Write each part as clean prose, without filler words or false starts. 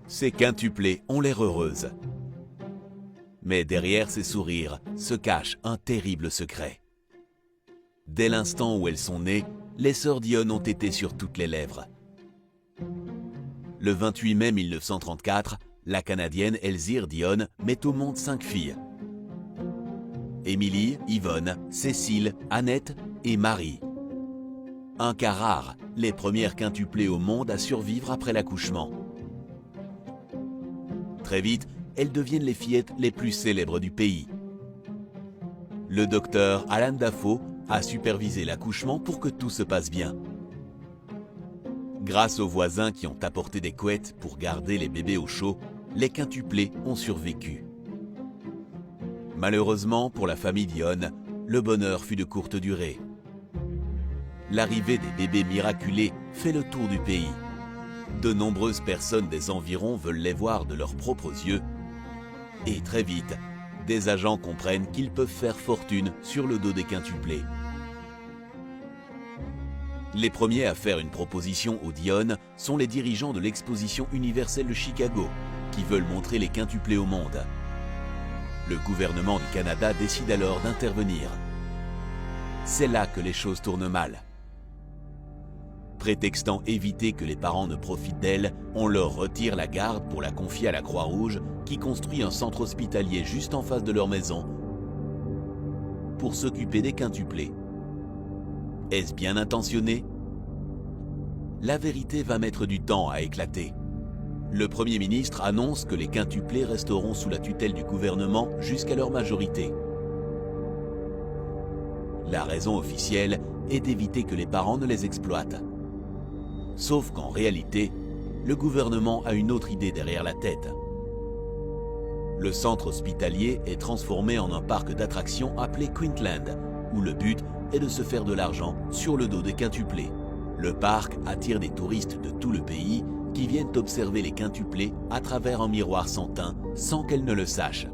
Ces quintuplés ont l'air heureuses. Mais derrière ces sourires se cache un terrible secret. Dès l'instant où elles sont nées, les sœurs Dionne ont été sur toutes les lèvres. Le 28 mai 1934, la Canadienne Elzire Dionne met au monde 5 filles. Émilie, Yvonne, Cécile, Annette et Marie. Un cas rare, les premières quintuplées au monde à survivre après l'accouchement. Très vite, elles deviennent les fillettes les plus célèbres du pays. Le docteur Alan Dafoe a supervisé l'accouchement pour que tout se passe bien. Grâce aux voisins qui ont apporté des couettes pour garder les bébés au chaud, les quintuplés ont survécu. Malheureusement pour la famille Dionne, le bonheur fut de courte durée. L'arrivée des bébés miraculés fait le tour du pays. De nombreuses personnes des environs veulent les voir de leurs propres yeux. Et très vite, des agents comprennent qu'ils peuvent faire fortune sur le dos des quintuplés. Les premiers à faire une proposition aux Dionne sont les dirigeants de l'exposition universelle de Chicago, qui veulent montrer les quintuplés au monde. Le gouvernement du Canada décide alors d'intervenir. C'est là que les choses tournent mal. Prétextant éviter que les parents ne profitent d'elles, on leur retire la garde pour la confier à la Croix-Rouge, qui construit un centre hospitalier juste en face de leur maison pour s'occuper des quintuplés. Est-ce bien intentionné? La vérité va mettre du temps à éclater. Le Premier ministre annonce que les quintuplés resteront sous la tutelle du gouvernement jusqu'à leur majorité. La raison officielle est d'éviter que les parents ne les exploitent. Sauf qu'en réalité, le gouvernement a une autre idée derrière la tête. Le centre hospitalier est transformé en un parc d'attractions appelé Quintland, où le but est de se faire de l'argent sur le dos des quintuplés. Le parc attire des touristes de tout le pays qui viennent observer les quintuplés à travers un miroir sans teint sans qu'elles ne le sachent.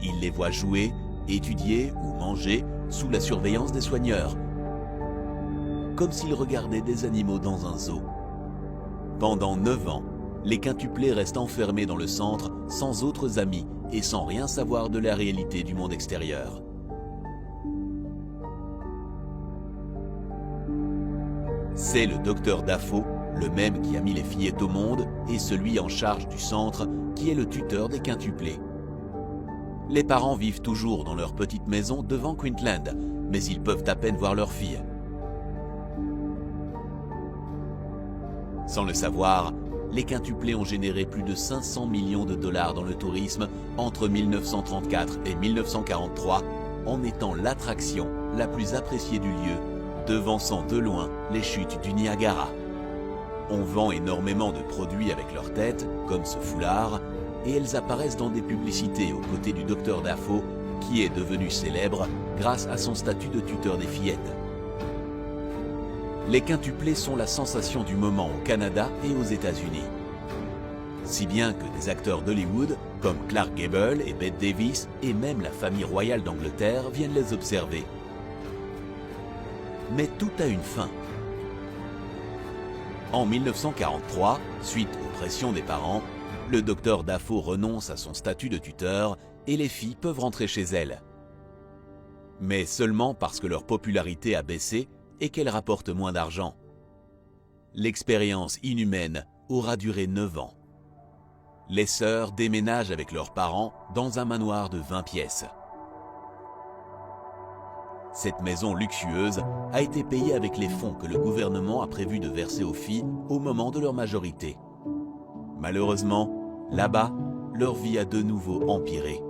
Ils les voient jouer, étudier ou manger sous la surveillance des soigneurs, comme s'ils regardaient des animaux dans un zoo. Pendant 9 ans, les quintuplés restent enfermés dans le centre sans autres amis et sans rien savoir de la réalité du monde extérieur. C'est le docteur Dafoe, le même qui a mis les fillettes au monde, et celui en charge du centre, qui est le tuteur des quintuplés. Les parents vivent toujours dans leur petite maison devant Quintland, mais ils peuvent à peine voir leurs filles. Sans le savoir, les quintuplés ont généré plus de 500 millions de dollars dans le tourisme entre 1934 et 1943, en étant l'attraction la plus appréciée du lieu, devançant de loin les chutes du Niagara. On vend énormément de produits avec leur tête, comme ce foulard, et elles apparaissent dans des publicités aux côtés du docteur Dafoe, qui est devenu célèbre grâce à son statut de tuteur des fillettes. Les quintuplés sont la sensation du moment au Canada et aux États-Unis. Si bien que des acteurs d'Hollywood, comme Clark Gable et Bette Davis, et même la famille royale d'Angleterre viennent les observer. Mais tout a une fin. En 1943, suite aux pressions des parents, le docteur Dafoe renonce à son statut de tuteur et les filles peuvent rentrer chez elles. Mais seulement parce que leur popularité a baissé et qu'elles rapportent moins d'argent. L'expérience inhumaine aura duré 9 ans. Les sœurs déménagent avec leurs parents dans un manoir de 20 pièces. Cette maison luxueuse a été payée avec les fonds que le gouvernement a prévu de verser aux filles au moment de leur majorité. Malheureusement, là-bas, leur vie a de nouveau empiré.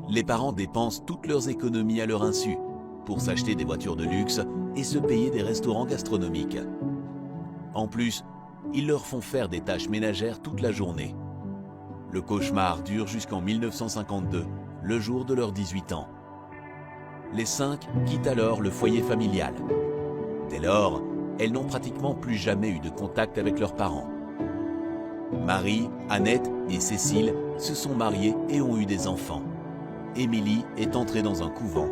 Les parents dépensent toutes leurs économies à leur insu pour s'acheter des voitures de luxe et se payer des restaurants gastronomiques. En plus, ils leur font faire des tâches ménagères toute la journée. Le cauchemar dure jusqu'en 1952, le jour de leurs 18 ans. Les 5 quittent alors le foyer familial. Dès lors, elles n'ont pratiquement plus jamais eu de contact avec leurs parents. Marie, Annette et Cécile se sont mariées et ont eu des enfants. Émilie est entrée dans un couvent,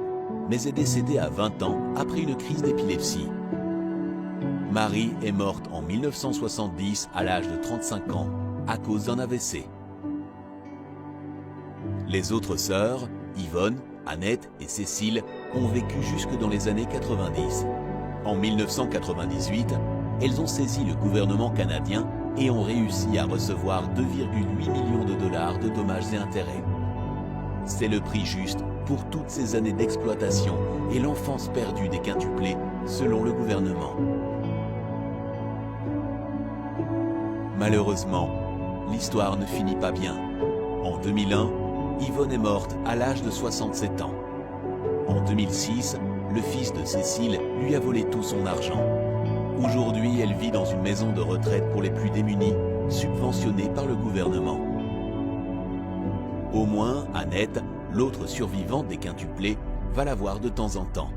mais est décédée à 20 ans après une crise d'épilepsie. Marie est morte en 1970 à l'âge de 35 ans à cause d'un AVC. Les autres sœurs, Yvonne, Annette et Cécile, ont vécu jusque dans les années 90. En 1998, elles ont saisi le gouvernement canadien et ont réussi à recevoir 2,8 millions de dollars de dommages et intérêts. C'est le prix juste pour toutes ces années d'exploitation et l'enfance perdue des quintuplés, selon le gouvernement. Malheureusement, l'histoire ne finit pas bien. En 2001, Yvonne est morte à l'âge de 67 ans. En 2006, le fils de Cécile lui a volé tout son argent. Aujourd'hui, elle vit dans une maison de retraite pour les plus démunis, subventionnée par le gouvernement. Au moins, Annette, l'autre survivante des quintuplés, va la voir de temps en temps.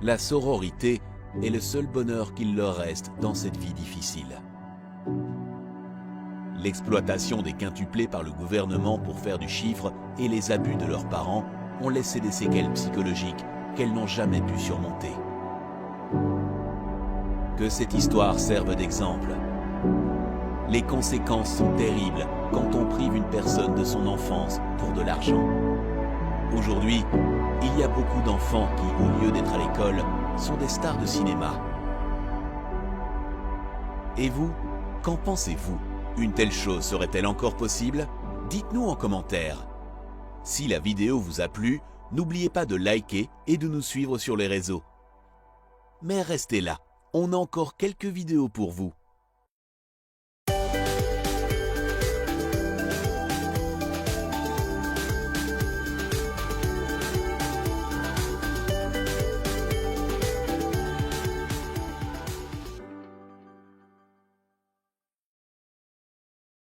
La sororité est le seul bonheur qu'il leur reste dans cette vie difficile. L'exploitation des quintuplés par le gouvernement pour faire du chiffre et les abus de leurs parents ont laissé des séquelles psychologiques qu'elles n'ont jamais pu surmonter. Que cette histoire serve d'exemple. Les conséquences sont terribles quand on prive une personne de son enfance pour de l'argent. Aujourd'hui, il y a beaucoup d'enfants qui, au lieu d'être à l'école, sont des stars de cinéma. Et vous, qu'en pensez-vous ? Une telle chose serait-elle encore possible ? Dites-nous en commentaire. Si la vidéo vous a plu, n'oubliez pas de liker et de nous suivre sur les réseaux. Mais restez là, on a encore quelques vidéos pour vous.